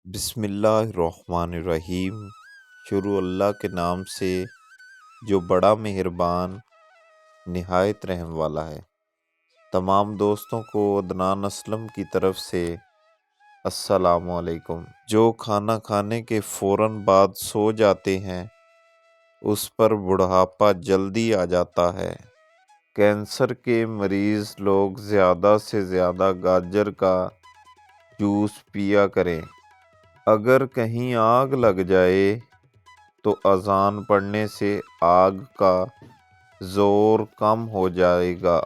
بسم اللہ الرحمن الرحیم۔ شروع اللہ کے نام سے جو بڑا مہربان نہایت رحم والا ہے۔ تمام دوستوں کو عدنان اسلم کی طرف سے السلام علیکم۔ جو کھانا کھانے کے فوراً بعد سو جاتے ہیں اس پر بڑھاپا جلدی آ جاتا ہے۔ کینسر کے مریض لوگ زیادہ سے زیادہ گاجر کا جوس پیا کریں۔ اگر کہیں آگ لگ جائے تو اذان پڑھنے سے آگ کا زور کم ہو جائے گا۔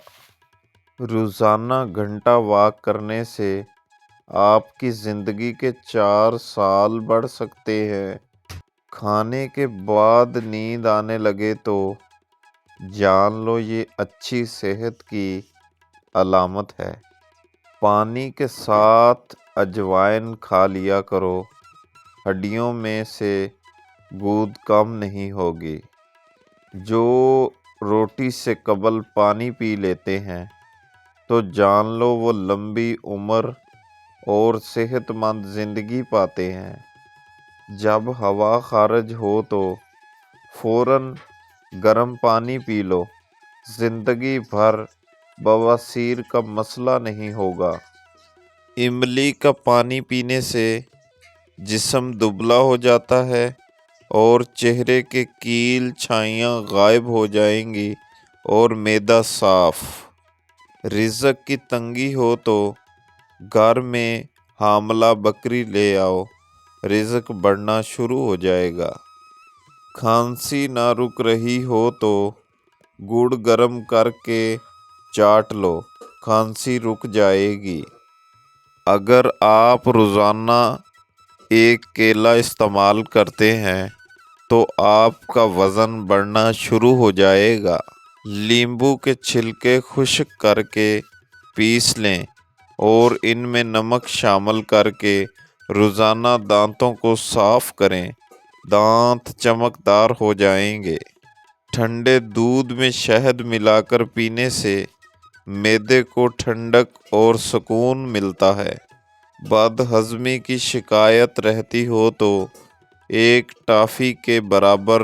روزانہ گھنٹہ واک کرنے سے آپ کی زندگی کے 4 سال بڑھ سکتے ہیں۔ کھانے کے بعد نیند آنے لگے تو جان لو یہ اچھی صحت کی علامت ہے۔ پانی کے ساتھ اجوائن کھا لیا کرو، ہڈیوں میں سے گود کم نہیں ہوگی۔ جو روٹی سے قبل پانی پی لیتے ہیں تو جان لو وہ لمبی عمر اور صحت مند زندگی پاتے ہیں۔ جب ہوا خارج ہو تو فوراً گرم پانی پی لو، زندگی بھر بواسیر کا مسئلہ نہیں ہوگا۔ املی کا پانی پینے سے جسم دبلا ہو جاتا ہے اور چہرے کے کیل چھائیاں غائب ہو جائیں گی اور معدہ صاف۔ رزق کی تنگی ہو تو گھر میں حاملہ بکری لے آؤ، رزق بڑھنا شروع ہو جائے گا۔ کھانسی نہ رک رہی ہو تو گڑ گرم کر کے چاٹ لو، کھانسی رک جائے گی۔ اگر آپ روزانہ 1 کیلا استعمال کرتے ہیں تو آپ کا وزن بڑھنا شروع ہو جائے گا۔ لیمبو کے چھلکے خشک کر کے پیس لیں اور ان میں نمک شامل کر کے روزانہ دانتوں کو صاف کریں، دانت چمکدار ہو جائیں گے۔ ٹھنڈے دودھ میں شہد ملا کر پینے سے معدے کو ٹھنڈک اور سکون ملتا ہے۔ بد ہضمی کی شکایت رہتی ہو تو 1 ٹافی کے برابر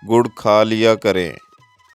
گڑ کھا لیا کریں۔